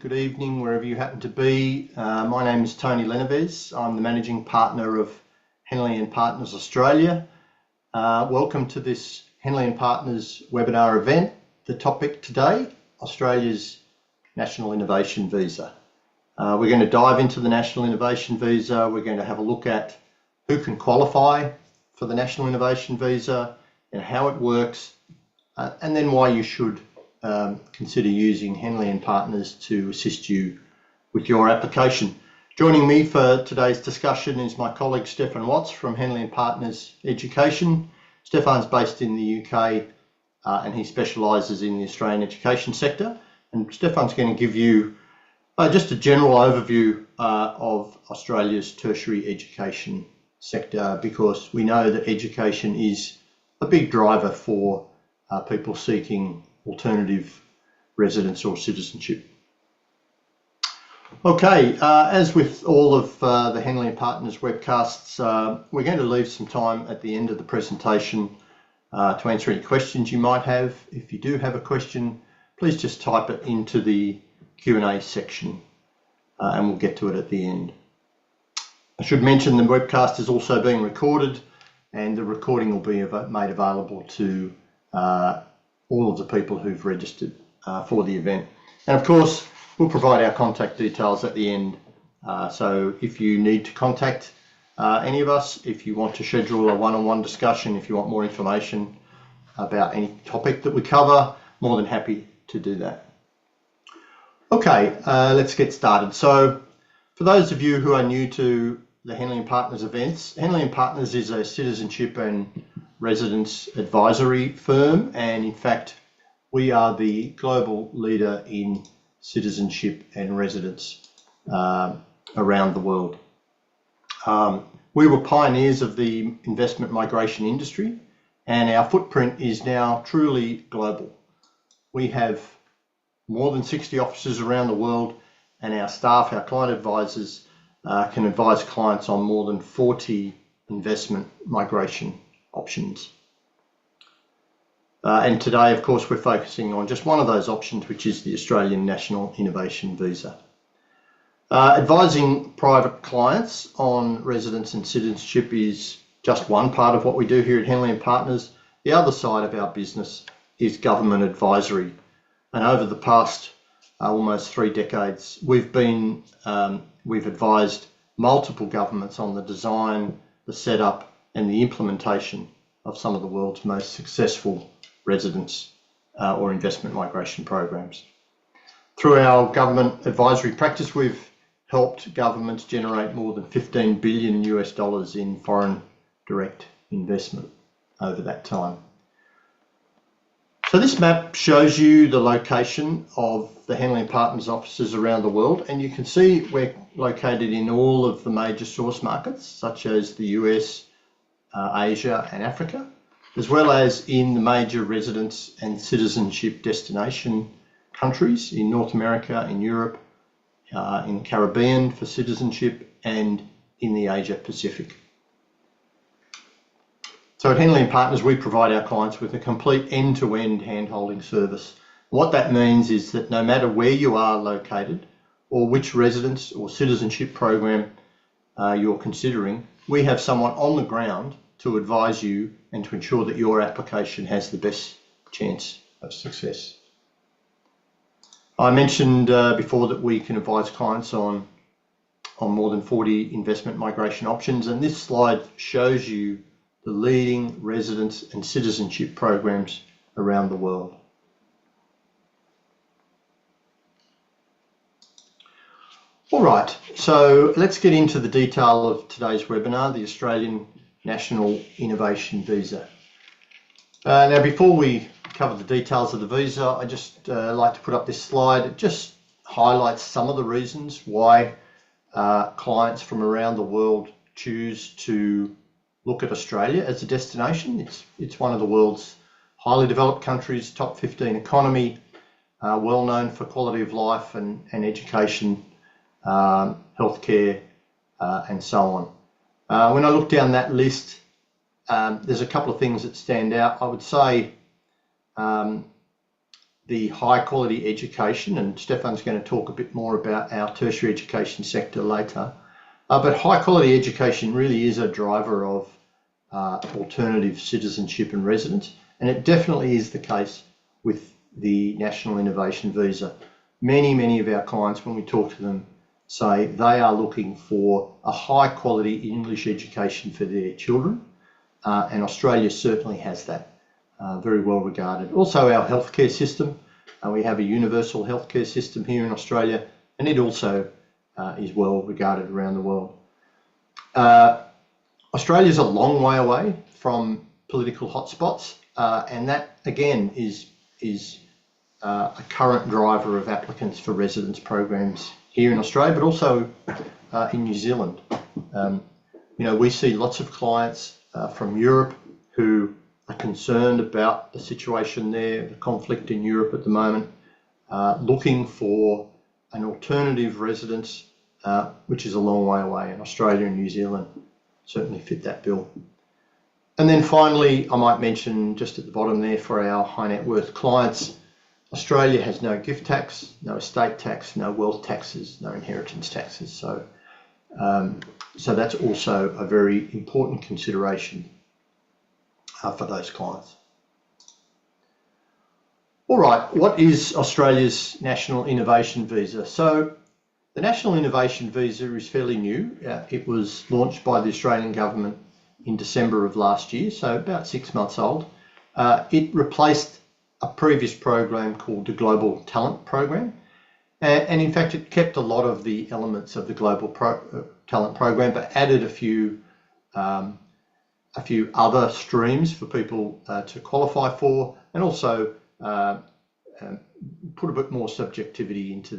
good evening, wherever you happen to be. My name is Tony Leneves. I'm the Managing Partner of Henley & Partners Australia. Welcome to this Henley & Partners webinar event. The topic today, Australia's National Innovation Visa. We're going to dive into the National Innovation Visa. We're going to have a look at who can qualify for the National Innovation Visa and how it works, and then why you should consider using Henley & Partners to assist you with your application. Joining me for today's discussion is my colleague Stefan Watts from Henley & Partners Education. Stefan's based in the UK and he specialises in the Australian education sector. And Stefan's going to give you just a general overview of Australia's tertiary education sector, because we know that education is a big driver for people seeking alternative residence or citizenship. Okay, as with all of the Henley & Partners webcasts, we're going to leave some time at the end of the presentation to answer any questions you might have. If you do have a question, please just type it into the Q&A section and we'll get to it at the end. I should mention the webcast is also being recorded, and the recording will be made available to all of the people who've registered for the event. And of course, we'll provide our contact details at the end. So if you need to contact any of us, if you want to schedule a one-on-one discussion, if you want more information about any topic that we cover, more than happy to do that. Okay, let's get started. So for those of you who are new to the Henley & Partners events, Henley & Partners is a citizenship and residence advisory firm, and in fact we are the global leader in citizenship and residence around the world. We were pioneers of the investment migration industry, and our footprint is now truly global. We have more than 60 offices around the world, and our staff, our client advisors, can advise clients on more than 40 investment migration options. And today, of course, we're focusing on just one of those options, which is the Australian National Innovation Visa. Advising private clients on residence and citizenship is just one part of what we do here at Henley & Partners. The other side of our business is government advisory. And over the past almost 3 decades, we've advised multiple governments on the design, the setup, and the implementation of some of the world's most successful residence or investment migration programs. Through our government advisory practice, we've helped governments generate more than $15 billion in foreign direct investment over that time. So this map shows you the location of the Henley & Partners offices around the world, and you can see we're located in all of the major source markets, such as the US, Asia and Africa, as well as in the major residence and citizenship destination countries in North America, in Europe, in the Caribbean for citizenship, and in the Asia Pacific. So at Henley & Partners, we provide our clients with a complete end-to-end hand-holding service. What that means is that no matter where you are located or which residence or citizenship program you're considering, we have someone on the ground to advise you and to ensure that your application has the best chance of success. I mentioned before that we can advise clients on more than 40 investment migration options, and this slide shows you the leading residence and citizenship programs around the world. All right, so let's get into the detail of today's webinar, the Australian National Innovation Visa. Now, before we cover the details of the visa, I just like to put up this slide. It just highlights some of the reasons why clients from around the world choose to look at Australia as a destination. It's one of the world's highly developed countries, top 15 economy, well known for quality of life and education, healthcare, and so on. When I look down that list, there's a couple of things that stand out. I would say the high quality education, and Stefan's going to talk a bit more about our tertiary education sector later. But high quality education really is a driver of alternative citizenship and residence, and it definitely is the case with the National Innovation Visa. Many of our clients, when we talk to them, say they are looking for a high quality English education for their children, and Australia certainly has that, very well regarded. Also our healthcare system, we have a universal healthcare system here in Australia, and it also is well regarded around the world. Australia's a long way away from political hotspots, and that again is a current driver of applicants for residence programs here in Australia, but also in New Zealand. We see lots of clients from Europe who are concerned about the situation there, the conflict in Europe at the moment, looking for an alternative residence, which is a long way away, and Australia and New Zealand certainly fit that bill. And then finally, I might mention just at the bottom there, for our high net worth clients, Australia has no gift tax, no estate tax, no wealth taxes, no inheritance taxes. So that's also a very important consideration for those clients. All right, what is Australia's National Innovation Visa? So the National Innovation Visa is fairly new. It was launched by the Australian government in December of last year, so about 6 months old. It replaced a previous program called the Global Talent Program. And in fact, it kept a lot of the elements of the Global Talent Program, but added a few other streams for people to qualify for, and also put a bit more subjectivity into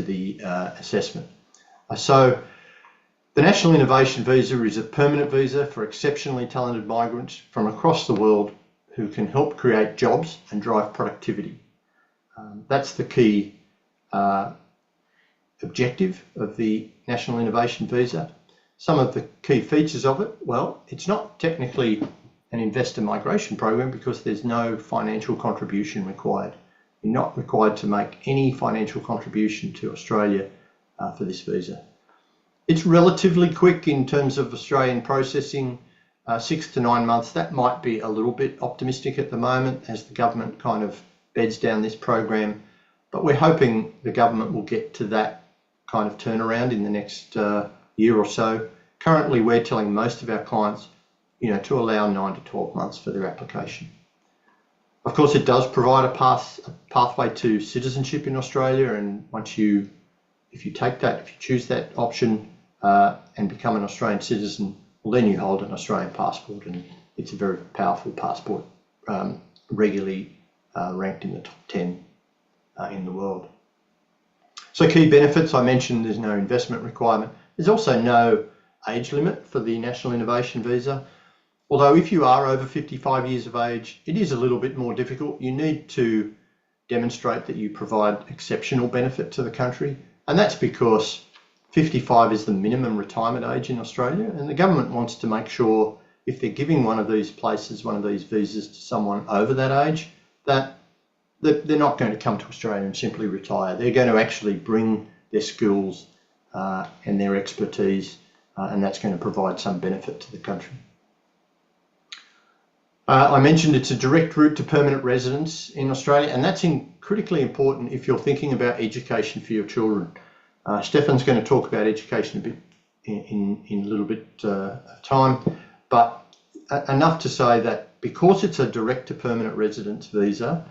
the assessment. So the National Innovation Visa is a permanent visa for exceptionally talented migrants from across the world who can help create jobs and drive productivity. That's the key objective of the National Innovation Visa. Some of the key features of it, well, it's not technically an investor migration program because there's no financial contribution required. You're not required to make any financial contribution to Australia for this visa. It's relatively quick in terms of Australian processing, 6 to 9 months. That might be a little bit optimistic at the moment as the government kind of beds down this program, but we're hoping the government will get to that kind of turnaround in the next year or so. Currently, we're telling most of our clients, to allow 9 to 12 months for their application. Of course, it does provide a pathway to citizenship in Australia, and if you choose that option and become an Australian citizen, well, then you hold an Australian passport, and it's a very powerful passport, regularly ranked in the top 10 in the world. So key benefits, I mentioned there's no investment requirement. There's also no age limit for the National Innovation Visa. Although if you are over 55 years of age, it is a little bit more difficult. You need to demonstrate that you provide exceptional benefit to the country. And that's because 55 is the minimum retirement age in Australia. And the government wants to make sure if they're giving one of these visas to someone over that age, that they're not going to come to Australia and simply retire. They're going to actually bring their skills and their expertise, and that's going to provide some benefit to the country. I mentioned it's a direct route to permanent residence in Australia, and that's critically important if you're thinking about education for your children. Stefan's going to talk about education a bit in a little bit of time, but enough to say that because it's a direct to permanent residence visa,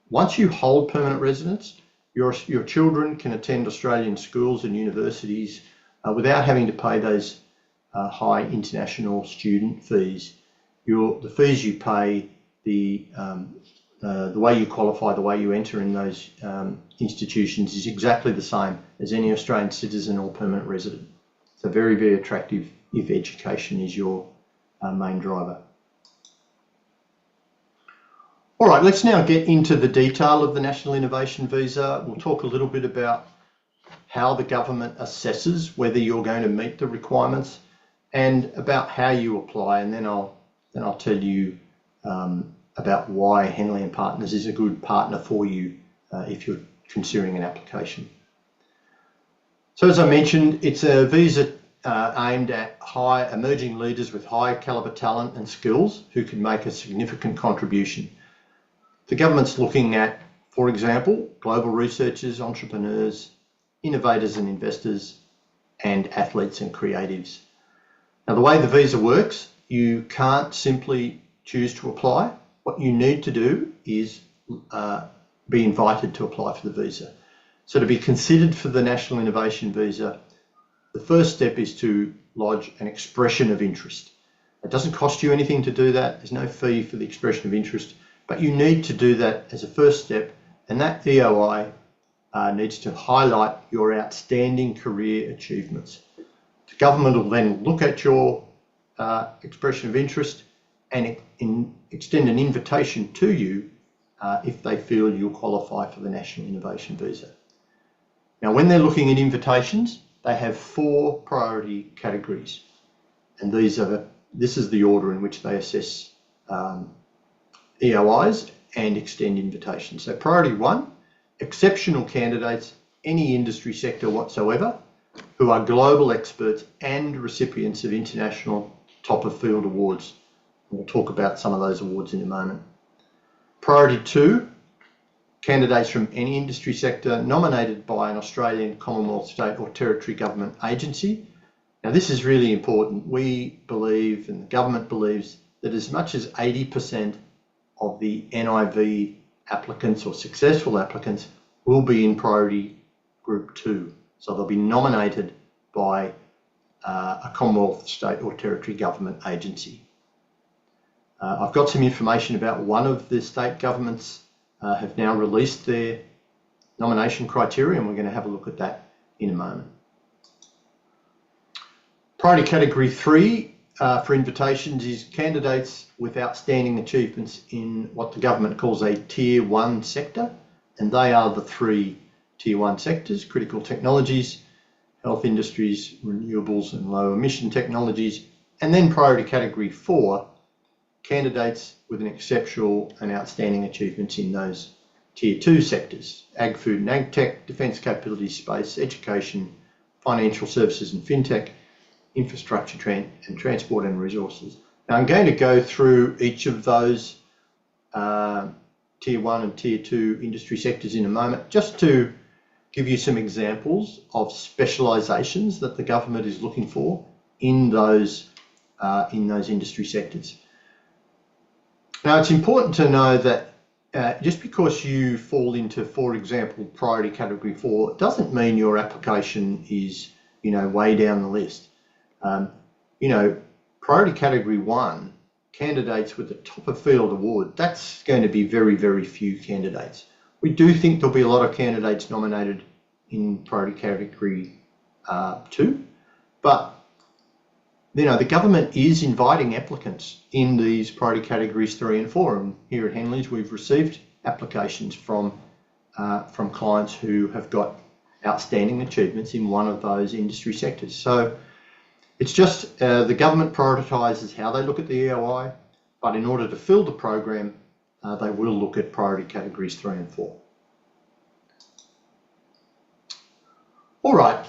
once you hold permanent residence, your children can attend Australian schools and universities without having to pay those high international student fees. The fees you pay, the way you qualify, the way you enter in those institutions is exactly the same as any Australian citizen or permanent resident. So very, very attractive if education is your main driver. All right, let's now get into the detail of the National Innovation Visa. We'll talk a little bit about how the government assesses whether you're going to meet the requirements and about how you apply, and then I'll tell you about why Henley and Partners is a good partner for you if you're considering an application. So as I mentioned, it's a visa aimed at emerging leaders with high caliber talent and skills who can make a significant contribution. The government's looking at, for example, global researchers, entrepreneurs, innovators and investors, and athletes and creatives. Now, the way the visa works, you can't simply choose to apply. What you need to do is be invited to apply for the visa. So to be considered for the National Innovation Visa, the first step is to lodge an expression of interest. It doesn't cost you anything to do that. There's no fee for the expression of interest, but you need to do that as a first step, and that EOI needs to highlight your outstanding career achievements. The government will then look at your expression of interest and extend an invitation to you if they feel you'll qualify for the National Innovation Visa. Now, when they're looking at invitations, they have 4 priority categories, and this is the order in which they assess EOIs and extend invitations. So priority 1, exceptional candidates, any industry sector whatsoever, who are global experts and recipients of international top of field awards. We'll talk about some of those awards in a moment. Priority 2, candidates from any industry sector nominated by an Australian, Commonwealth, state or territory government agency. Now, this is really important. We believe, and the government believes, that as much as 80% of the NIV applicants or successful applicants will be in priority group 2. So they'll be nominated by a Commonwealth, state or territory government agency. I've got some information about one of the state governments have now released their nomination criteria, and we're going to have a look at that in a moment. Priority category 3 for invitations is candidates with outstanding achievements in what the government calls a Tier 1 sector, and they are the 3 Tier 1 sectors: critical technologies, health industries, renewables and low emission technologies. And then priority category 4, candidates with an exceptional and outstanding achievements in those Tier 2 sectors: ag, food and ag tech, defence capabilities, space, education, financial services and fintech, infrastructure and transport and resources. Now, I'm going to go through each of those Tier 1 and Tier 2 industry sectors in a moment, just to give you some examples of specialisations that the government is looking for in those industry sectors. Now, it's important to know that just because you fall into, for example, priority category 4, doesn't mean your application is, way down the list. Priority category 1, candidates with the top of field award, that's going to be very, very few candidates. We do think there'll be a lot of candidates nominated in priority category 2, but the government is inviting applicants in these priority categories 3 and 4, and here at Henley's we've received applications from clients who have got outstanding achievements in one of those industry sectors. So it's just the government prioritises how they look at the EOI, but in order to fill the program, they will look at priority categories 3 and 4. All right.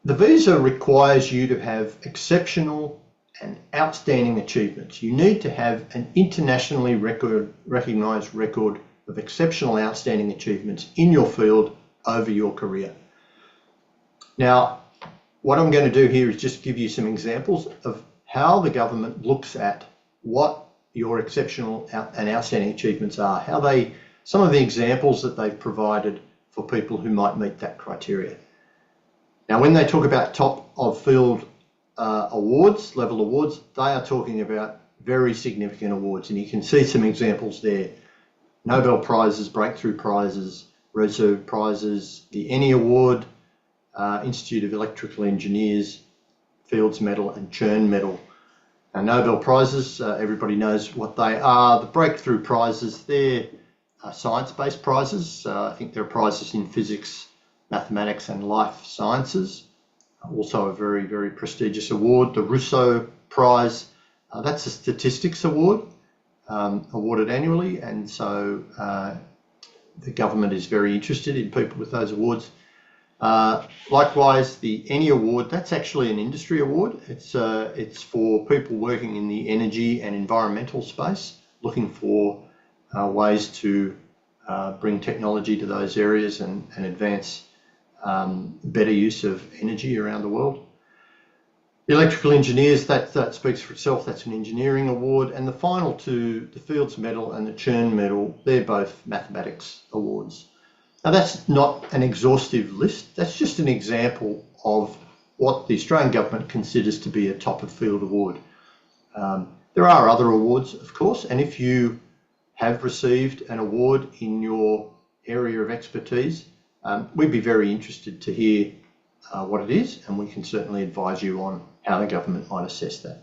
The visa requires you to have exceptional and outstanding achievements. You need to have an internationally recognised record of exceptional outstanding achievements in your field over your career. Now, what I'm going to do here is just give you some examples of how the government looks at what your exceptional and outstanding achievements are, some of the examples that they've provided for people who might meet that criteria. Now, when they talk about top of field awards, level awards, they are talking about very significant awards, and you can see some examples there: Nobel Prizes, Breakthrough Prizes, Reserve Prizes, the ENI Award, Institute of Electrical Engineers, Fields Medal and Churn Medal. Now, Nobel Prizes, everybody knows what they are. The Breakthrough Prizes, they're science-based prizes. I think there are prizes in physics, mathematics and life sciences. Also a very, very prestigious award. The Rousseau Prize, that's a statistics award. awarded annually, and so the government is very interested in people with those awards. Likewise, the ENI award, that's actually an industry award. It's for people working in the energy and environmental space, looking for ways to bring technology to those areas and advance better use of energy around the world. The electrical engineers, that speaks for itself. That's an engineering award. And the final two, the Fields Medal and the Churn Medal, they're both mathematics awards. Now, that's not an exhaustive list. That's just an example of what the Australian government considers to be a top of field award. There are other awards, of course, and if you have received an award in your area of expertise, we'd be very interested to hear what it is, and we can certainly advise you on how the government might assess that.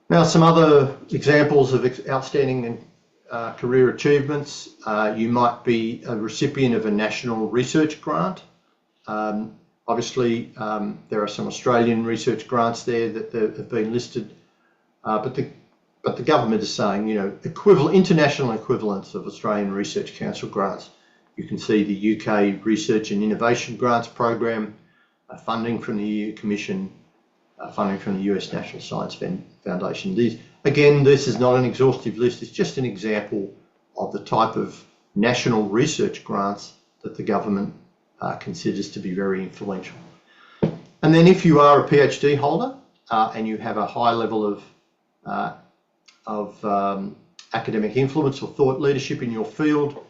Now, some other examples of outstanding and career achievements. You might be a recipient of a national research grant. Obviously, there are some Australian research grants there that have been listed, but the government is saying, you know, international equivalents of Australian Research Council grants. You can see the UK Research and Innovation Grants Program, funding from the EU Commission, funding from the US National Science Foundation. This is not an exhaustive list. It's just an example of the type of national research grants that the government considers to be very influential. And then if you are a PhD holder and you have a high level of academic influence or thought leadership in your field,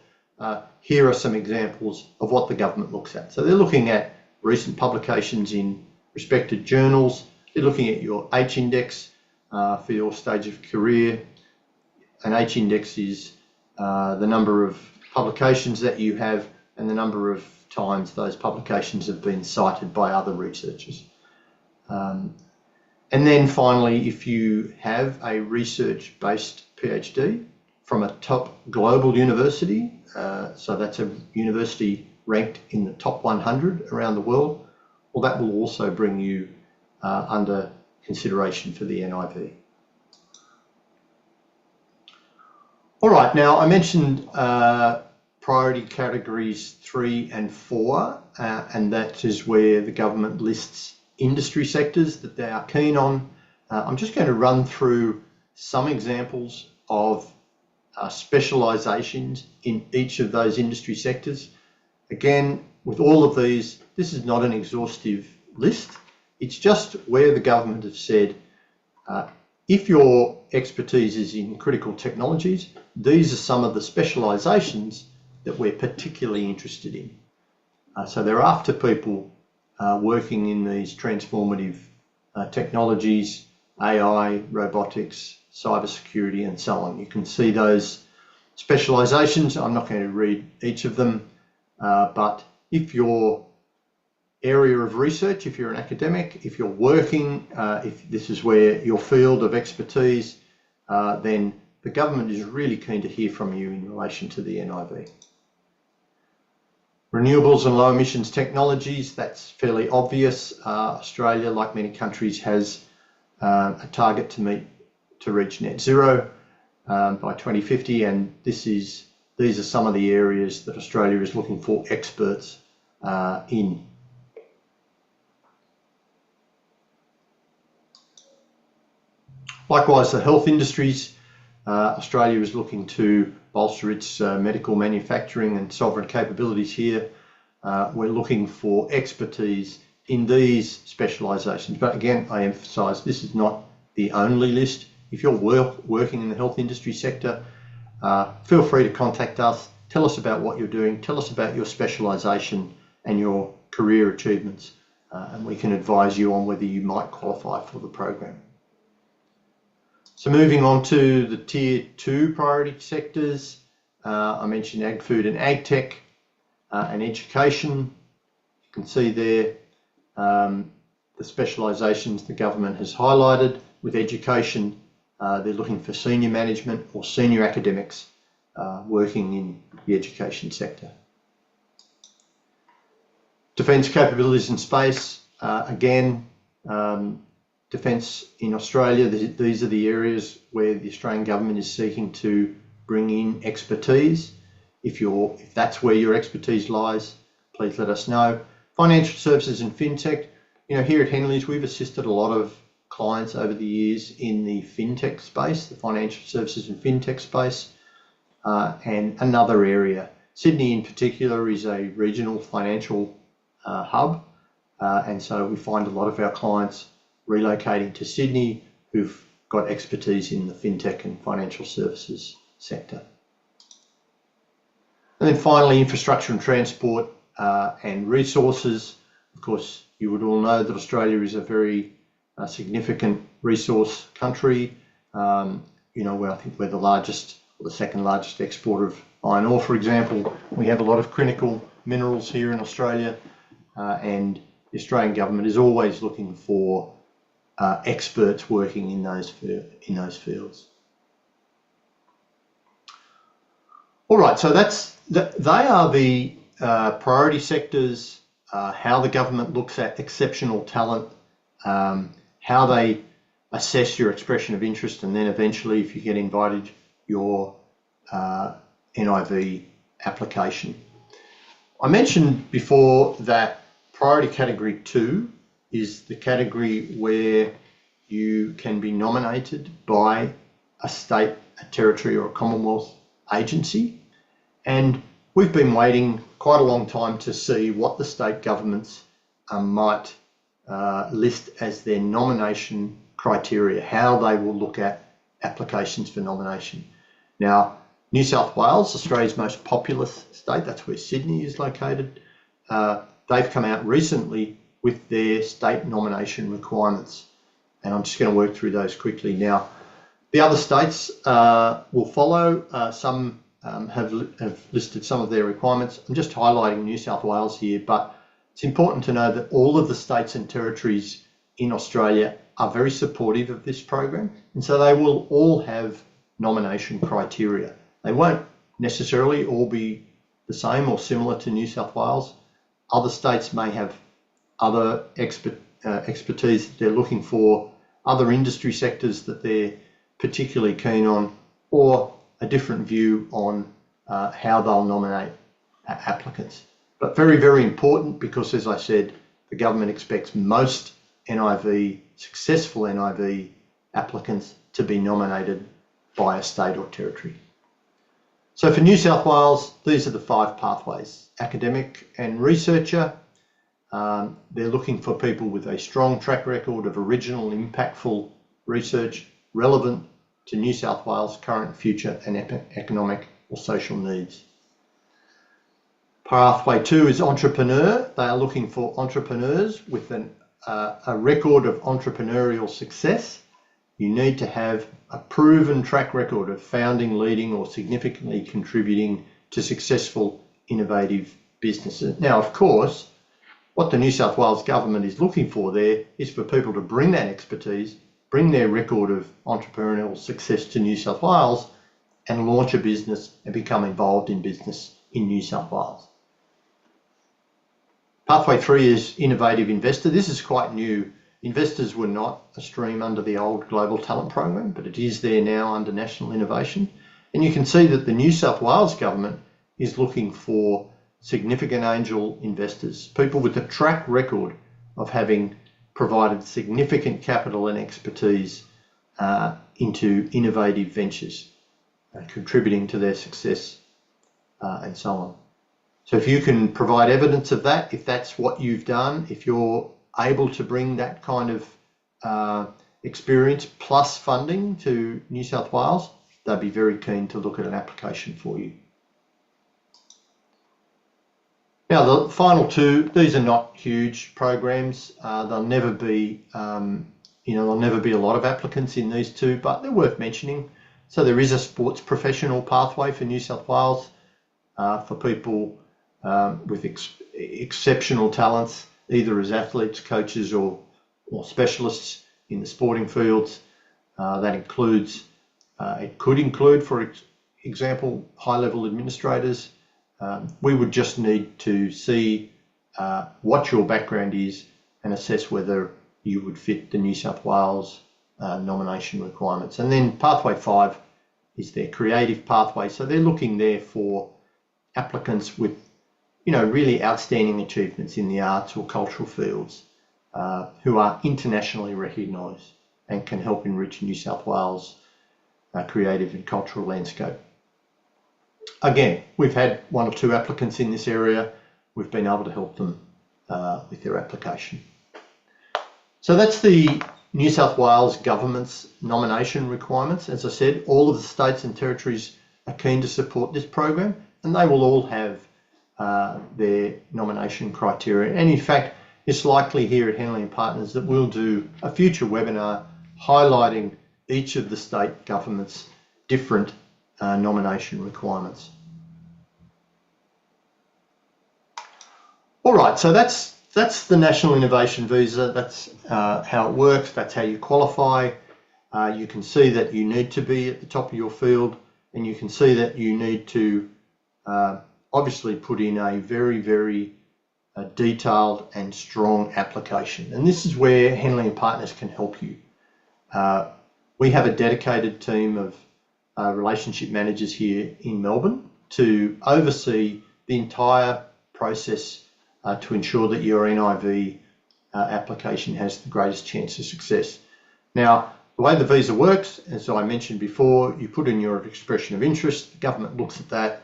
here are some examples of what the government looks at. So they're looking at recent publications in respected journals. They're looking at your H-index for your stage of career. An H-index is the number of publications that you have and the number of times those publications have been cited by other researchers. And then finally, if you have a research-based PhD from a top global university, so that's a university ranked in the top 100 around the world, well, that will also bring you under consideration for the NIV. All right, now I mentioned priority categories 3 and 4, and that is where the government lists industry sectors that they are keen on. I'm just going to run through some examples of specialisations in each of those industry sectors. Again, with all of these, this is not an exhaustive list. It's just where the government has said, if your expertise is in critical technologies, these are some of the specialisations that we're particularly interested in. So they're after people working in these transformative technologies, AI, robotics, cybersecurity, and so on. You can see those specialisations. I'm not going to read each of them, but if your area of research, if you're an academic, if you're working, if this is where your field of expertise, then the government is really keen to hear from you in relation to the NIV. Renewables and low emissions technologies, that's fairly obvious. Australia, like many countries, has a target to reach net zero by 2050, and these are some of the areas that Australia is looking for experts in. Likewise, the health industries, Australia is looking to bolster its medical manufacturing and sovereign capabilities here. We're looking for expertise in these specialisations. But again, I emphasise this is not the only list. If you're working in the health industry sector, feel free to contact us. Tell us about what you're doing. Tell us about your specialisation and your career achievements, and we can advise you on whether you might qualify for the program. So moving on to the Tier 2 priority sectors, I mentioned Ag Food and Ag Tech and Education. You can see there the specialisations the government has highlighted. With education, they're looking for senior management or senior academics working in the education sector. Defence capabilities in space, again, defence in Australia, these are the areas where the Australian government is seeking to bring in expertise. If that's where your expertise lies, please let us know. Financial services and fintech. Here at Henleys, we've assisted a lot of clients over the years in the fintech space, the financial services and fintech space, and another area. Sydney in particular is a regional financial hub, and so we find a lot of our clients relocating to Sydney who've got expertise in the fintech and financial services sector. And then finally, infrastructure and transport and resources. Of course, you would all know that Australia is a very significant resource country. Where I think we're the largest or the second largest exporter of iron ore, for example. We have a lot of critical minerals here in Australia, and the Australian government is always looking for experts working in those fields. All right, so they are the priority sectors, how the government looks at exceptional talent, how they assess your expression of interest, and then eventually, if you get invited, your NIV application. I mentioned before that priority category 2 is the category where you can be nominated by a state, a territory, or a Commonwealth agency. And we've been waiting quite a long time to see what the state governments might list as their nomination criteria, how they will look at applications for nomination. Now, New South Wales, Australia's most populous state, that's where Sydney is located, they've come out recently with their state nomination requirements. And I'm just going to work through those quickly. Now, the other states will follow. Some have listed some of their requirements. I'm just highlighting New South Wales here, but it's important to know that all of the states and territories in Australia are very supportive of this program, and so they will all have nomination criteria. They won't necessarily all be the same or similar to New South Wales. Other states may have other expertise that they're looking for, other industry sectors that they're particularly keen on, or a different view on how they'll nominate applicants. But very, very important, because as I said, the government expects most successful NIV applicants to be nominated by a state or territory. So for New South Wales, these are the 5 pathways. Academic and researcher, they're looking for people with a strong track record of original, impactful research relevant to New South Wales' current, future and economic or social needs. Pathway 2 is entrepreneur. They are looking for entrepreneurs with a record of entrepreneurial success. You need to have a proven track record of founding, leading or significantly contributing to successful, innovative businesses. Now, of course, what the New South Wales government is looking for there is for people to bring that expertise, bring their record of entrepreneurial success to New South Wales and launch a business and become involved in business in New South Wales. Pathway 3 is innovative investor. This is quite new. Investors were not a stream under the old Global Talent Program, but it is there now under National Innovation. And you can see that the New South Wales government is looking for significant angel investors, people with a track record of having provided significant capital and expertise into innovative ventures, contributing to their success and so on. So if you can provide evidence of that, if that's what you've done, if you're able to bring that kind of experience plus funding to New South Wales, they'd be very keen to look at an application for you. Now, the final 2, these are not huge programs. There'll never be, there'll never be a lot of applicants in these 2, but they're worth mentioning. So there is a sports professional pathway for New South Wales for people with exceptional talents, either as athletes, coaches, or specialists in the sporting fields. That includes, it could include, for example, high-level administrators. We would just need to see what your background is and assess whether you would fit the New South Wales nomination requirements. And then pathway 5 is their creative pathway. So they're looking there for applicants with, really outstanding achievements in the arts or cultural fields who are internationally recognised and can help enrich New South Wales' creative and cultural landscape. Again, we've had 1 or 2 applicants in this area. We've been able to help them with their application. So that's the New South Wales government's nomination requirements. As I said, all of the states and territories are keen to support this program, and they will all have their nomination criteria. And in fact, it's likely here at Henley & Partners that we'll do a future webinar highlighting each of the state government's different nomination requirements. All right, so that's the National Innovation Visa. That's how it works. That's how you qualify. You can see that you need to be at the top of your field, and you can see that you need to obviously put in a very, very detailed and strong application. And this is where Henley & Partners can help you. We have a dedicated team of relationship managers here in Melbourne to oversee the entire process to ensure that your NIV application has the greatest chance of success. Now, the way the visa works, as I mentioned before, you put in your expression of interest, the government looks at that.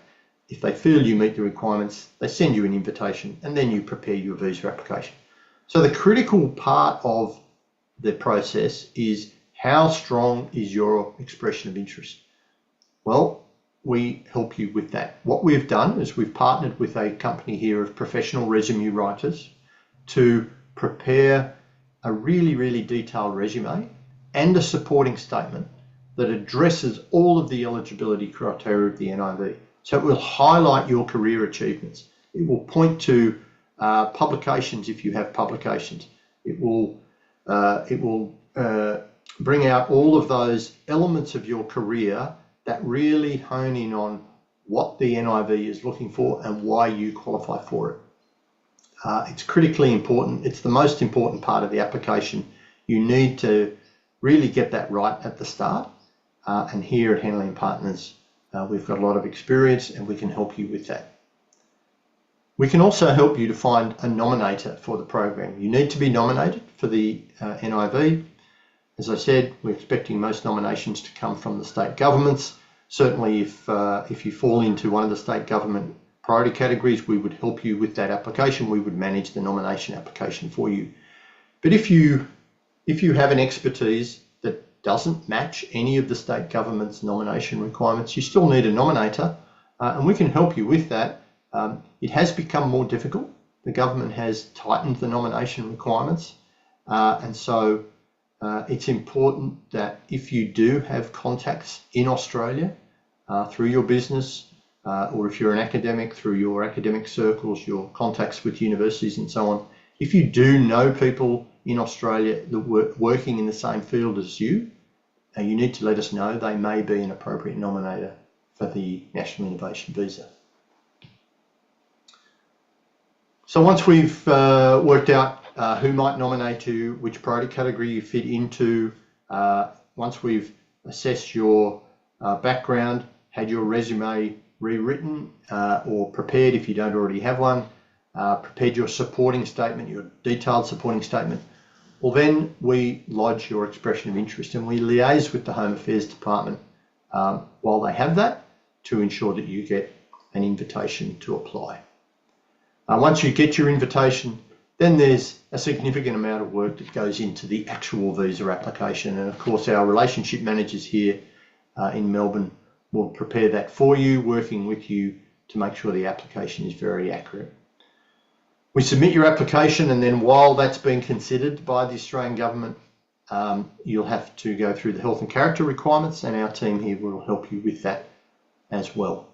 If they feel you meet the requirements, they send you an invitation, and then you prepare your visa application. So the critical part of the process is how strong is your expression of interest? Well, we help you with that. What we've done is we've partnered with a company here of professional resume writers to prepare a really, really detailed resume and a supporting statement that addresses all of the eligibility criteria of the NIV. So it will highlight your career achievements. It will point to publications if you have publications. It will bring out all of those elements of your career that really hone in on what the NIV is looking for and why you qualify for it. It's critically important. It's the most important part of the application. You need to really get that right at the start. And here at Henley & Partners, we've got a lot of experience and we can help you with that. We can also help you to find a nominator for the program. You need to be nominated for the NIV. As I said, we're expecting most nominations to come from the state governments. Certainly, if you fall into one of the state government priority categories, we would help you with that application. We would manage the nomination application for you. But if you have an expertise that doesn't match any of the state government's nomination requirements, you still need a nominator, and we can help you with that. It has become more difficult. The government has tightened the nomination requirements, and so it's important that if you do have contacts in Australia through your business, or if you're an academic through your academic circles, your contacts with universities and so on, if you do know people in Australia that were working in the same field as you, you need to let us know. They may be an appropriate nominator for the National Innovation Visa. So once we've worked out who might nominate you, which priority category you fit into, once we've assessed your background, had your resume rewritten or prepared if you don't already have one, prepared your supporting statement, your detailed supporting statement, well then we lodge your expression of interest and we liaise with the Home Affairs Department while they have that to ensure that you get an invitation to apply. Once you get your invitation, then there's a significant amount of work that goes into the actual visa application, and of course our relationship managers here in Melbourne will prepare that for you, working with you to make sure the application is very accurate. We submit your application, and then while that's being considered by the Australian government, you'll have to go through the health and character requirements, and our team here will help you with that as well.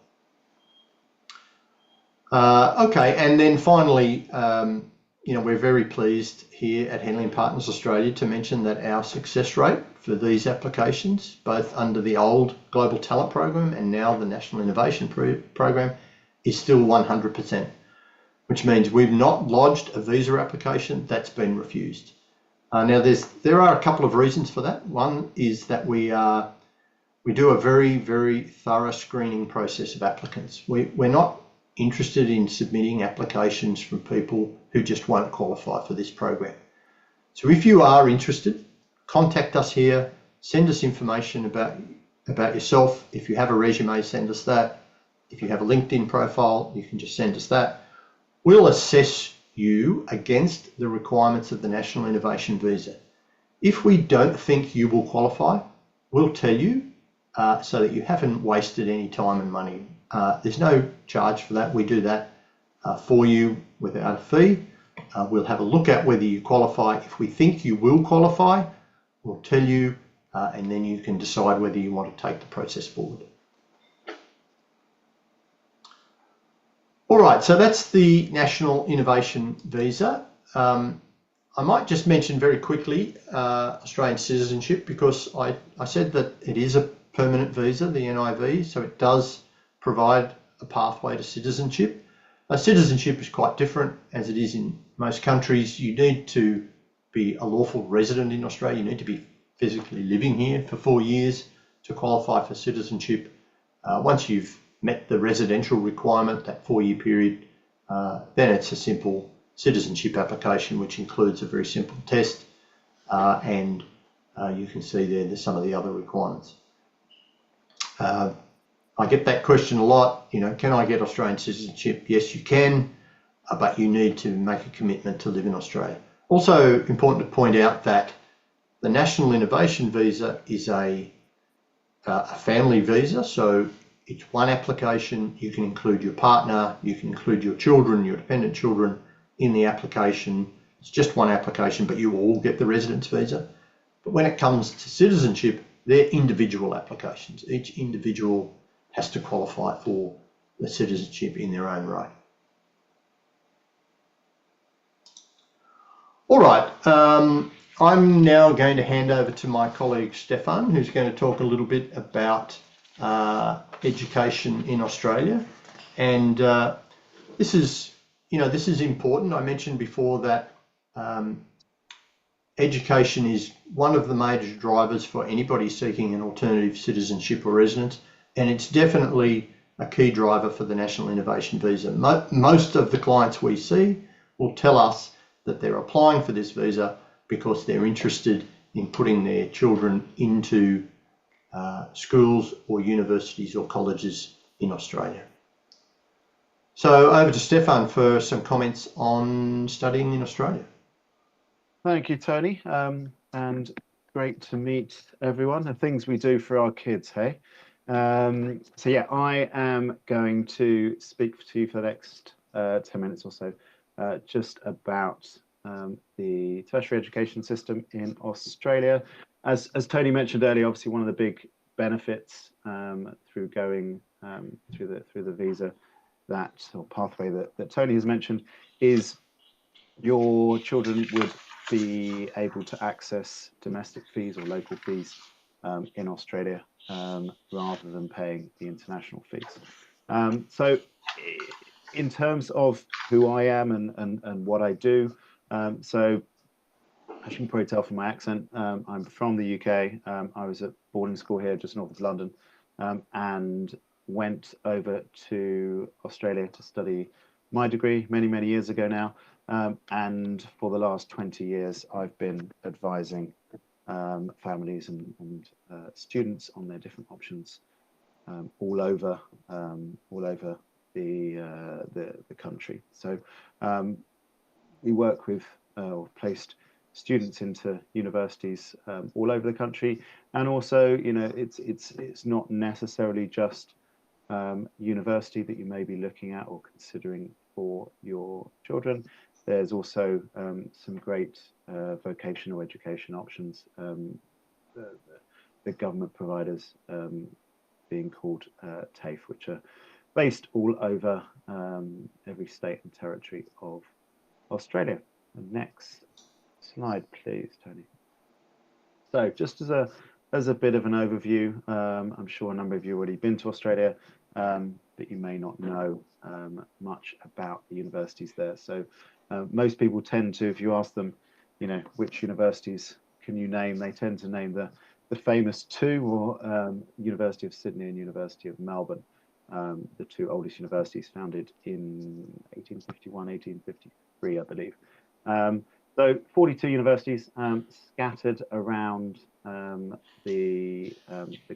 Okay, and then finally, we're very pleased here at Henley & Partners Australia to mention that our success rate for these applications, both under the old Global Talent Program and now the National Innovation Program, is still 100%, which means we've not lodged a visa application that's been refused. Now, there are a couple of reasons for that. One is that we do a very thorough screening process of applicants. We're not interested in submitting applications from people who just won't qualify for this program. So if you are interested, contact us here, send us information about yourself. If you have a resume, send us that. If you have a LinkedIn profile, you can just send us that. We'll assess you against the requirements of the National Innovation Visa. If we don't think you will qualify, we'll tell you so that you haven't wasted any time and money. There's no charge for that. We do that for you without a fee. We'll have a look at whether you qualify. If we think you will qualify, we'll tell you, and then you can decide whether you want to take the process forward. All right, so that's the National Innovation Visa. I might just mention very quickly Australian citizenship, because I said that it is a permanent visa, the NIV, so it does provide a pathway to citizenship. Citizenship is quite different, as it is in most countries. You need to be a lawful resident in Australia. You need to be physically living here for 4 years to qualify for citizenship. Once you've met the residential requirement, that 4-year period, then it's a simple citizenship application, which includes a very simple test, and you can see there's some of the other requirements. I get that question a lot, can I get Australian citizenship? Yes, you can, but you need to make a commitment to live in Australia. Also important to point out that the National Innovation Visa is a family visa, so it's one application. You can include your partner, you can include your children, your dependent children in the application. It's just one application, but you all get the residence visa. But when it comes to citizenship, they're individual applications. Each individual has to qualify for the citizenship in their own right. All right, I'm now going to hand over to my colleague Stefan, who's going to talk a little bit about education in Australia. And this is important. I mentioned before that education is one of the major drivers for anybody seeking an alternative citizenship or residence, and it's definitely a key driver for the National Innovation Visa. Most of the clients we see will tell us that they're applying for this visa because they're interested in putting their children into schools or universities or colleges in Australia. So over to Stefan for some comments on studying in Australia. Thank you, Tony, and great to meet everyone. The things we do for our kids, hey? So yeah, I am going to speak to you for the next 10 minutes or so, just about the tertiary education system in Australia. As Tony mentioned earlier, obviously one of the big benefits through going through the visa or pathway that Tony has mentioned is your children would be able to access domestic fees or local fees in Australia rather than paying the international fees. So in terms of who I am and what I do, so as you can probably tell from my accent, I'm from the UK. I was at boarding school here just north of London, and went over to Australia to study my degree many years ago now. And for the last 20 years, I've been advising families and students on their different options all over the country. So we work with or placed students into universities all over the country, and also, it's not necessarily just university that you may be looking at or considering for your children. There's also some great vocational education options, the government providers being called TAFE, which are based all over every state and territory of Australia. And next slide, please, Tony. So just as a bit of an overview, I'm sure a number of you have already been to Australia, but you may not know much about the universities there. So most people tend to, if you ask them, which universities can you name? They tend to name the famous two, or University of Sydney and University of Melbourne, the two oldest universities, founded in 1851, 1853, I believe. So 42 universities scattered around the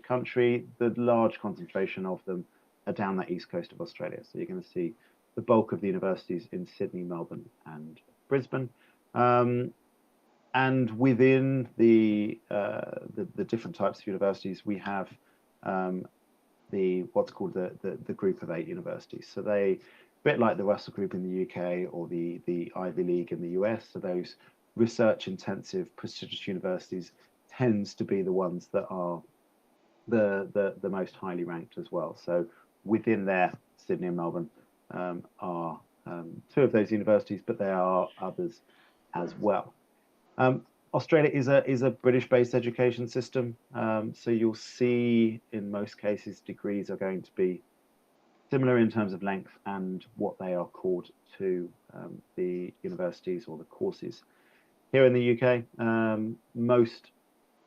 country. The large concentration of them are down the east coast of Australia. So you're going to see the bulk of the universities in Sydney, Melbourne, and Brisbane. And within the different types of universities, we have what's called the Group of 8 universities. So they, a bit like the Russell Group in the UK or the Ivy League in the US. So those research-intensive, prestigious universities tends to be the ones that are the most highly ranked as well. So within there, Sydney and Melbourne are two of those universities, but there are others as well. Australia is a British-based education system, so you'll see in most cases degrees are going to be similar in terms of length and what they are called to the universities or the courses. Here in the UK, most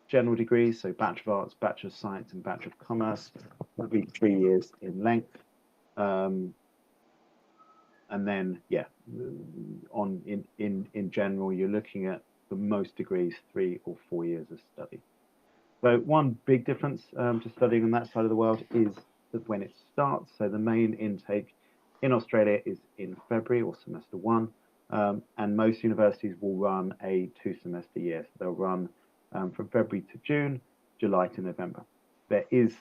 general degrees, so Bachelor of Arts, Bachelor of Science, and Bachelor of Commerce, will be 3 years in length. And then, in general, you're looking at, for most degrees, 3 or 4 years of study. So one big difference to studying on that side of the world is that when it starts, so the main intake in Australia is in February or semester 1, and most universities will run a 2-semester year. So they'll run from February to June, July to November. There is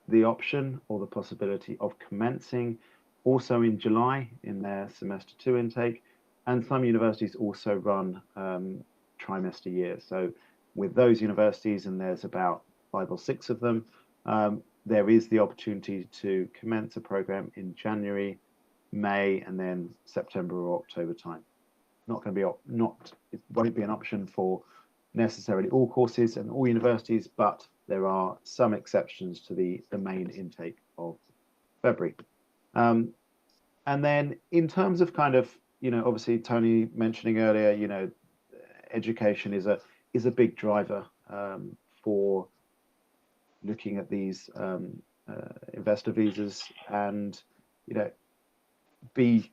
the option or the possibility of commencing also in July in their semester 2 intake, and some universities also run trimester years. So with those universities, and there's about 5 or 6 of them, there is the opportunity to commence a program in January, May, and then September or October time. It won't be an option for necessarily all courses and all universities, but there are some exceptions to the main intake of February. And then in terms of kind of, obviously Tony mentioning earlier, education is a big driver for looking at these investor visas, and be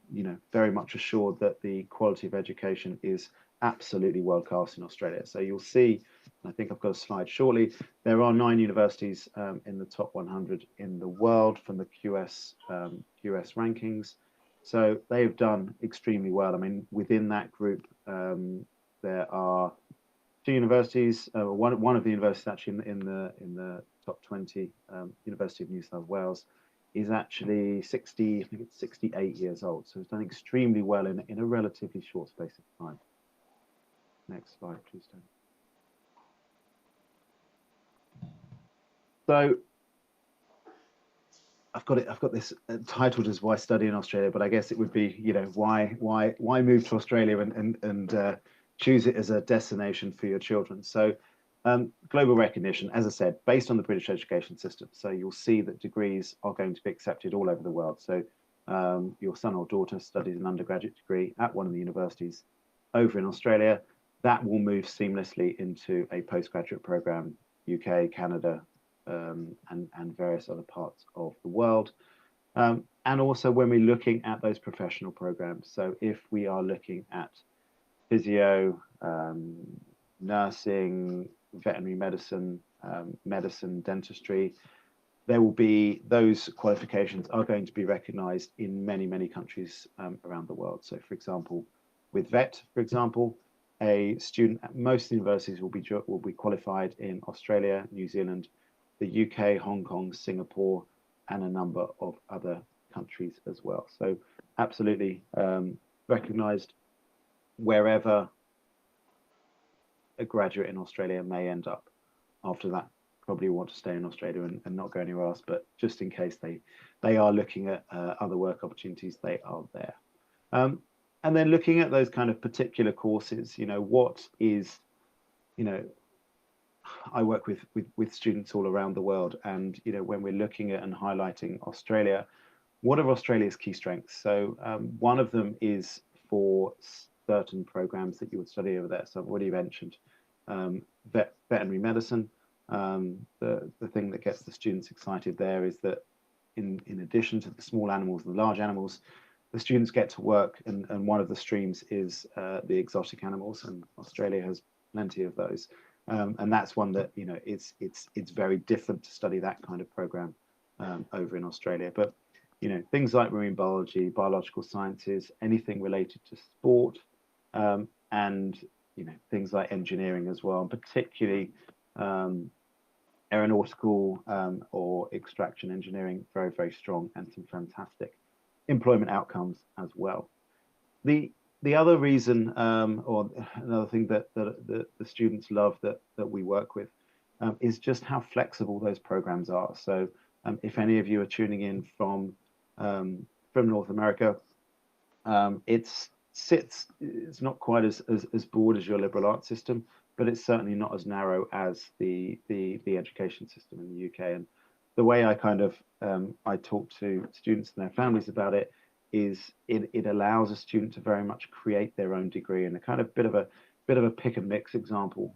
very much assured that the quality of education is absolutely world class in Australia. So you'll see, I think I've got a slide shortly, there are 9 universities in the top 100 in the world from the QS rankings. So they've done extremely well. I mean, within that group, there are 2 universities. One of the universities actually in the top 20, University of New South Wales, is actually 68 years old. So it's done extremely well in a relatively short space of time. Next slide, please, Dan. So I've got this titled as "Why Study in Australia," but I guess it would be, why move to Australia and choose it as a destination for your children. So global recognition, as I said, based on the British education system. So you'll see that degrees are going to be accepted all over the world. So your son or daughter studies an undergraduate degree at one of the universities over in Australia, that will move seamlessly into a postgraduate program, UK, Canada, and various other parts of the world. And also when we're looking at those professional programs, so if we are looking at physio, nursing, veterinary medicine, medicine, dentistry, there will be, those qualifications are going to be recognized in many, many countries around the world. So for example, with vet, for example, a student at most universities will be qualified in Australia, New Zealand, the UK, Hong Kong, Singapore, and a number of other countries as well. So absolutely recognized wherever a graduate in Australia may end up. After that, probably want to stay in Australia and not go anywhere else, but just in case they are looking at other work opportunities, they are there. And then looking at those kind of particular courses, what is, I work with students all around the world, and when we're looking at and highlighting Australia, what are Australia's key strengths? So one of them is for certain programs that you would study over there. So I've already mentioned veterinary medicine. The thing that gets the students excited there is that in addition to the small animals and the large animals, the students get to work, and one of the streams is the exotic animals, and Australia has plenty of those. And that's one that, you know, it's very different to study that kind of program over in Australia. But, you know, things like marine biology, biological sciences, anything related to sport, and, you know, things like engineering as well, and particularly aeronautical or extraction engineering, very, very strong, and some fantastic employment outcomes as well. The other reason, or another thing that the students love that we work with, is just how flexible those programs are. So if any of you are tuning in from North America, it's not quite as broad as your liberal arts system, but it's certainly not as narrow as the education system in the UK. And the way I kind of I talk to students and their families about it is it allows a student to very much create their own degree in a kind of bit of a pick and mix example,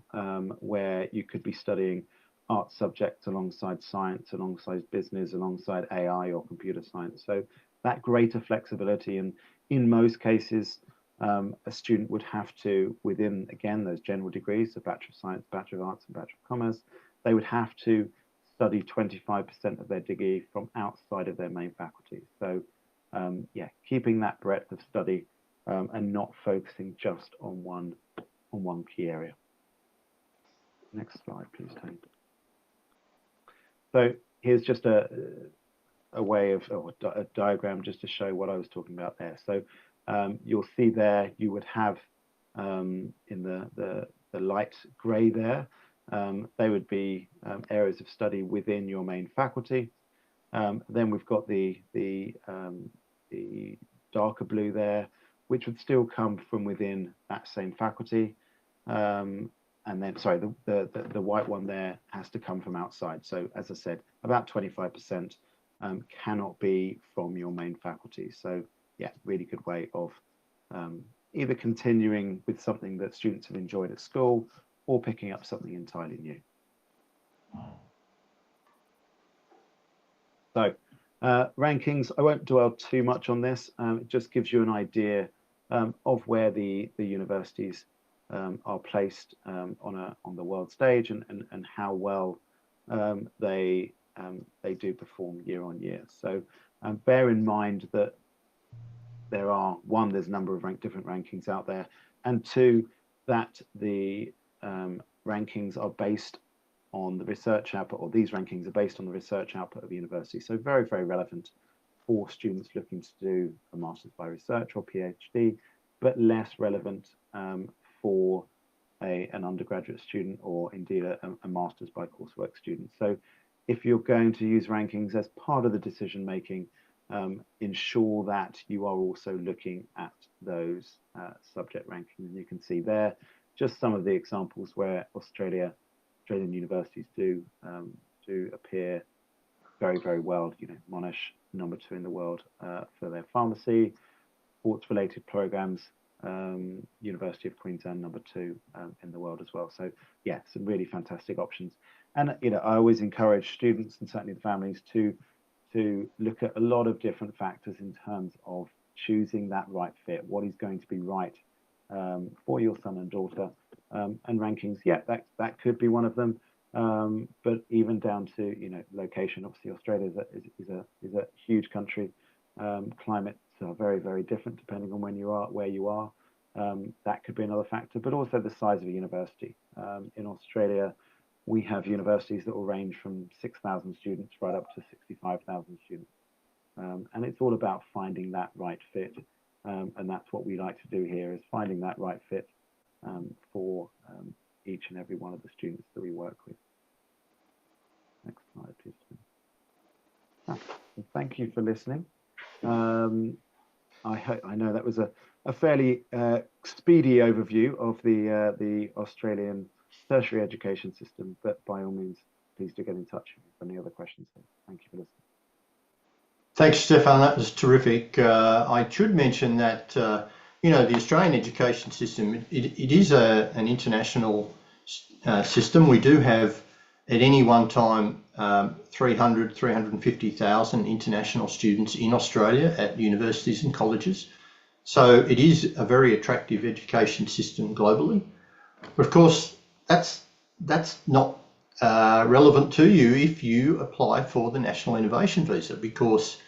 where you could be studying art subjects alongside science, alongside business, alongside AI or computer science. So that greater flexibility, and in most cases, a student would have to, within, again, those general degrees, so Bachelor of Science, Bachelor of Arts, and Bachelor of Commerce, they would have to study 25% of their degree from outside of their main faculty. So, yeah, keeping that breadth of study and not focusing just on one key area. Next slide, please, Tony. So here's just a way of, or a diagram just to show what I was talking about there. So you'll see there, you would have in the light grey there, they would be areas of study within your main faculty. Then we've got the darker blue there, which would still come from within that same faculty. And then, sorry, the white one there has to come from outside. So as I said, about 25% cannot be from your main faculty. So yeah, really good way of either continuing with something that students have enjoyed at school or picking up something entirely new. So rankings, I won't dwell too much on this. It just gives you an idea of where the universities are placed on the world stage, and how well they do perform year on year. So bear in mind that there are, one, there's a number of different rankings out there, and two, that the rankings are based on the research output, or these rankings are based on the research output of the university. So very, very relevant for students looking to do a master's by research or PhD, but less relevant for an undergraduate student, or indeed a master's by coursework student. So if you're going to use rankings as part of the decision making, ensure that you are also looking at those subject rankings. And you can see there just some of the examples where Australian universities do appear very, very well. You know, Monash, #2 in the world for their pharmacy, sports-related programs. University of Queensland, #2 in the world as well. So yeah, some really fantastic options. And you know, I always encourage students, and certainly the families, to look at a lot of different factors in terms of choosing that right fit. What is going to be right for your son and daughter? And rankings, yeah, that could be one of them. But even down to, you know, location. Obviously, Australia is a huge country. Climates are very, very different depending on where you are. That could be another factor, but also the size of a university. In Australia, we have universities that will range from 6,000 students right up to 65,000 students. And it's all about finding that right fit. And that's what we like to do here, is finding that right fit for each and every one of the students that we work with. Next slide, please. Thank you for listening. I know that was a fairly speedy overview of the Australian tertiary education system, but by all means, please do get in touch if you have any other questions. Thank you for listening. Thanks, Stefan. That was terrific. I should mention that the Australian education system, it is an international system. We do have at any one time 350,000 international students in Australia at universities and colleges. So it is a very attractive education system globally. But of course, that's not relevant to you if you apply for the National Innovation Visa, because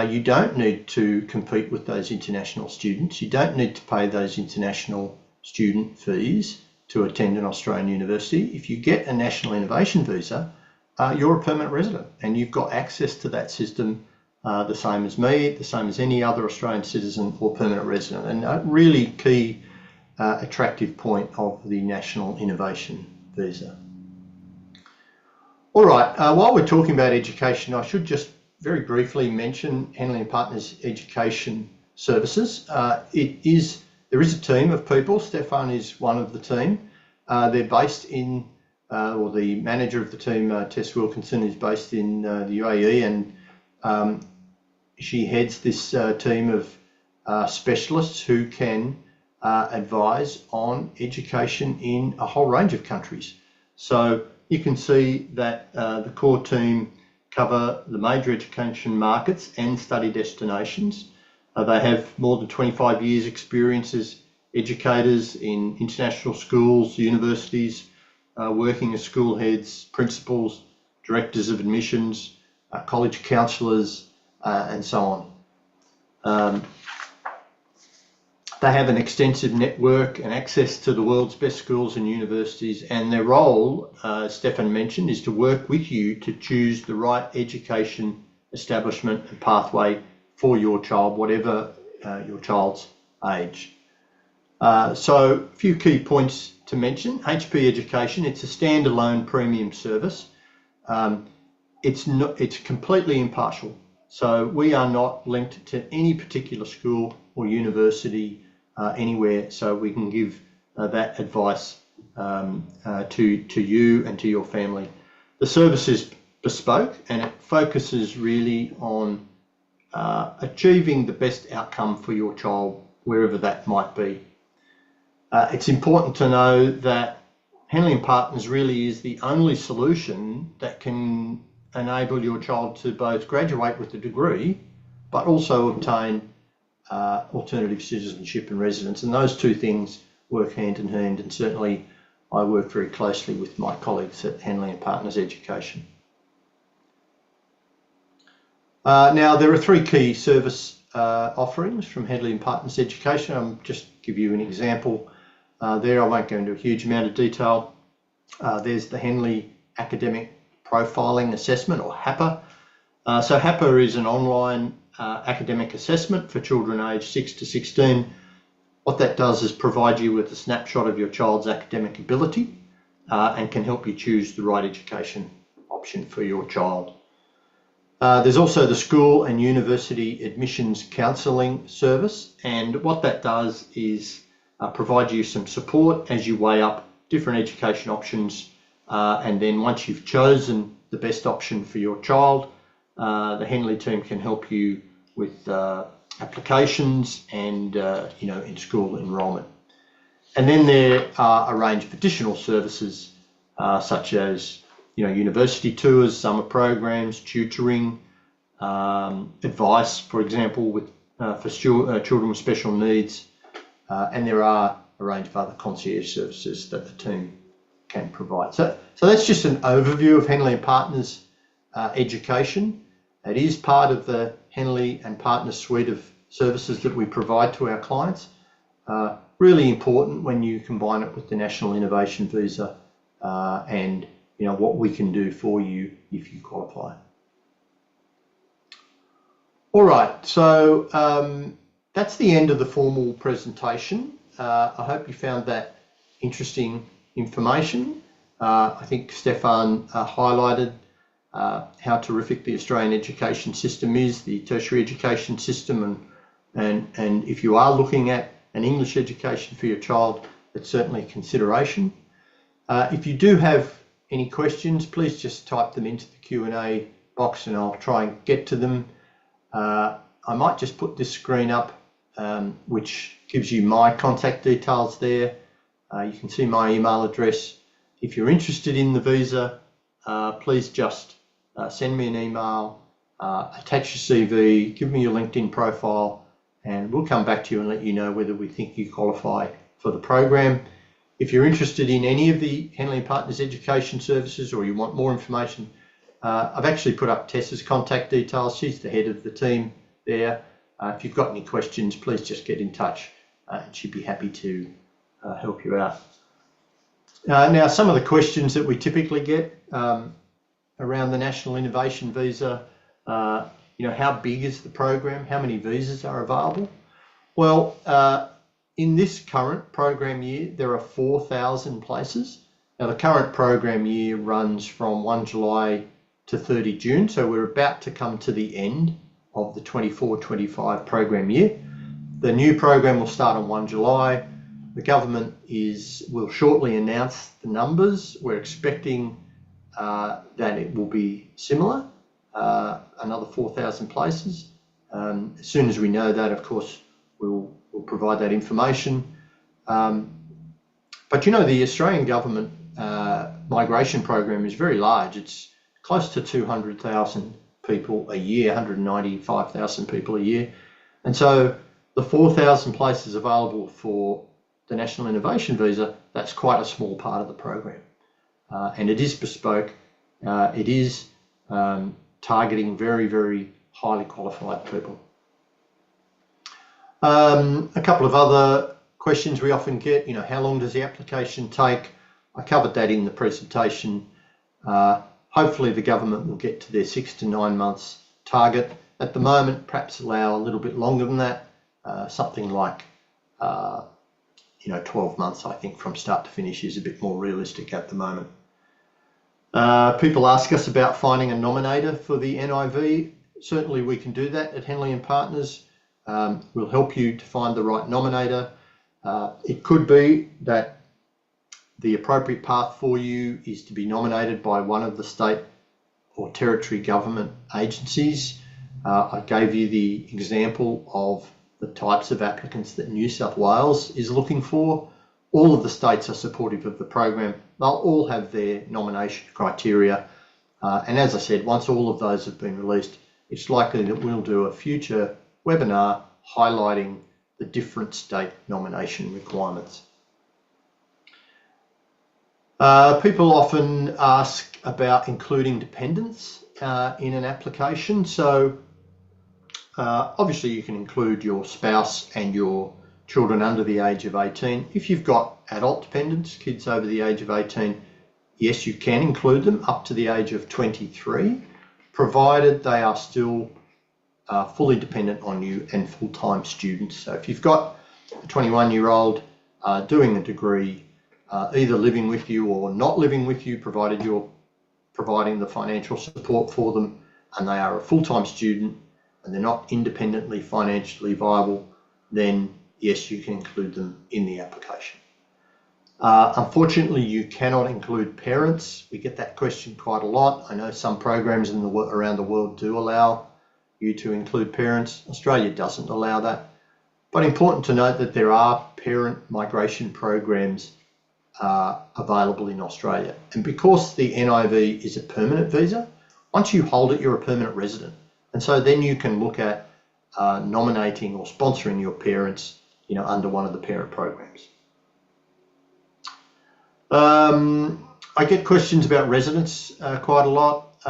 you don't need to compete with those international students. You don't need to pay those international student fees to attend an Australian university. If you get a National Innovation Visa, you're a permanent resident and you've got access to that system the same as me, the same as any other Australian citizen or permanent resident. And a really key attractive point of the National Innovation Visa. All right, while we're talking about education, I should just very briefly mention Henley & Partners Education Services. There is a team of people. Stefan is one of the team. They're based in, or the manager of the team, Tess Wilkinson, is based in the UAE, and she heads this team of specialists who can advise on education in a whole range of countries. So you can see that the core team cover the major education markets and study destinations. They have more than 25 years experience as educators in international schools, universities, working as school heads, principals, directors of admissions, college counsellors, and so on. They have an extensive network and access to the world's best schools and universities, and their role, Stefan mentioned, is to work with you to choose the right education establishment and pathway for your child, whatever your child's age. So a few key points to mention. HP Education, it's a standalone premium service. It's completely impartial. So we are not linked to any particular school or university anywhere, so we can give that advice to you and to your family. The service is bespoke and it focuses really on achieving the best outcome for your child, wherever that might be. It's important to know that Henley & Partners really is the only solution that can enable your child to both graduate with a degree, but also obtain alternative citizenship and residence. And those two things work hand in hand, and certainly I work very closely with my colleagues at Henley & Partners Education. Now, there are three key service offerings from Henley & Partners Education. I'll just give you an example there. I won't go into a huge amount of detail. There's the Henley Academic Profiling Assessment, or HAPA. So HAPA is an online academic assessment for children aged 6 to 16. What that does is provide you with a snapshot of your child's academic ability and can help you choose the right education option for your child. There's also the school and university admissions counselling service, and what that does is provide you some support as you weigh up different education options, and then once you've chosen the best option for your child, the Henley team can help you with applications and in school enrolment. And then there are a range of additional services such as university tours, summer programs, tutoring, advice, for example, for children with special needs, and there are a range of other concierge services that the team can provide. So that's just an overview of Henley & Partners Education. It is part of the Henley & Partners suite of services that we provide to our clients. Really important when you combine it with the National Innovation Visa and what we can do for you if you qualify. All right, so that's the end of the formal presentation. I hope you found that interesting information. I think Stefan highlighted how terrific the Australian education system is, the tertiary education system, and if you are looking at an English education for your child, it's certainly a consideration. If you do have any questions, please just type them into the Q&A box and I'll try and get to them. I might just put this screen up which gives you my contact details there. You can see my email address. If you're interested in the visa, please just send me an email, attach your CV, give me your LinkedIn profile, and we'll come back to you and let you know whether we think you qualify for the program. If you're interested in any of the Henley & Partners education services, or you want more information, I've actually put up Tessa's contact details. She's the head of the team there. If you've got any questions, please just get in touch and she'd be happy to help you out. Now, some of the questions that we typically get around the National Innovation Visa, how big is the program? How many visas are available? Well, in this current program year, there are 4,000 places. Now, the current program year runs from 1 July to 30 June, so we're about to come to the end of the 24-25 program year. The new program will start on 1 July. The government will shortly announce the numbers. We're expecting that it will be similar, another 4,000 places. As soon as we know that, of course, we'll provide that information. But the Australian government migration program is very large. It's close to 200,000 people a year, 195,000 people a year. And so the 4,000 places available for the National Innovation Visa, that's quite a small part of the program. And it is bespoke. It is targeting very, very highly qualified people. A couple of other questions we often get, how long does the application take? I covered that in the presentation. Hopefully the government will get to their 6 to 9 months target. At the moment, perhaps allow a little bit longer than that, something like 12 months, I think, from start to finish is a bit more realistic at the moment. People ask us about finding a nominator for the NIV. Certainly we can do that at Henley & Partners. We'll help you to find the right nominator. It could be that the appropriate path for you is to be nominated by one of the state or territory government agencies. I gave you the example of the types of applicants that New South Wales is looking for. All of the states are supportive of the program. They'll all have their nomination criteria. And as I said, once all of those have been released, it's likely that we'll do a future webinar highlighting the different state nomination requirements. People often ask about including dependents in an application. So obviously you can include your spouse and your children under the age of 18. If you've got adult dependents, kids over the age of 18, yes, you can include them up to the age of 23, provided they are still fully dependent on you and full-time students. So if you've got a 21-year-old doing a degree, either living with you or not living with you, provided you're providing the financial support for them, and they are a full-time student and they're not independently financially viable, then yes, you can include them in the application. Unfortunately, you cannot include parents. We get that question quite a lot. I know some programs around the world do allow you to include parents. Australia doesn't allow that. But important to note that there are parent migration programs available in Australia. And because the NIV is a permanent visa, once you hold it, you're a permanent resident. And so then you can look at nominating or sponsoring your parents, under one of the parent programs. I get questions about residence quite a lot.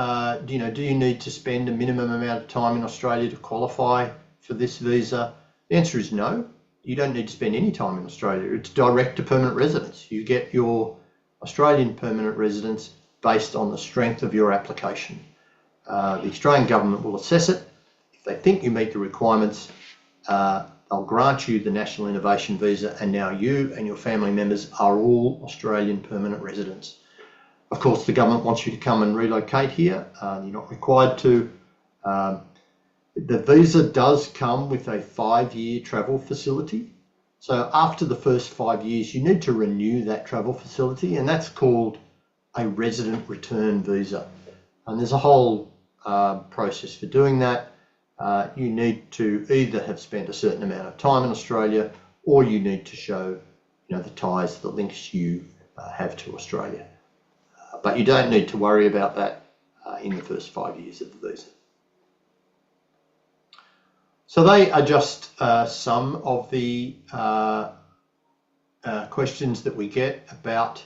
Do you need to spend a minimum amount of time in Australia to qualify for this visa? The answer is no. You don't need to spend any time in Australia. It's direct to permanent residence. You get your Australian permanent residence based on the strength of your application. The Australian government will assess it. If they think you meet the requirements, they'll grant you the National Innovation Visa, and now you and your family members are all Australian permanent residents. Of course, the government wants you to come and relocate here. You're not required to. The visa does come with a 5-year travel facility. So after the first 5 years, you need to renew that travel facility, and that's called a resident return visa. And there's a whole process for doing that. you need to either have spent a certain amount of time in Australia, or you need to show, the ties, the links you have to Australia. But you don't need to worry about that in the first 5 years of the visa. So they are just some of the questions that we get about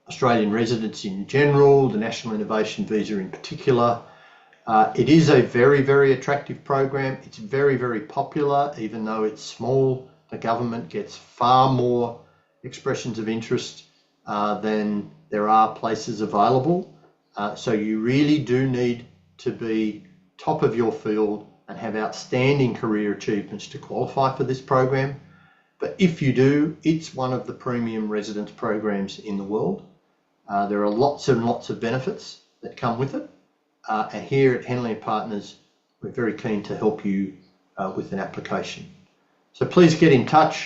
Australian residents in general, the National Innovation Visa in particular. It is a very, very attractive program. It's very, very popular, even though it's small. The government gets far more expressions of interest than there are places available. So you really do need to be top of your field and have outstanding career achievements to qualify for this program. But if you do, it's one of the premium residence programs in the world. There are lots and lots of benefits that come with it. And here at Henley & Partners, we're very keen to help you with an application. So please get in touch.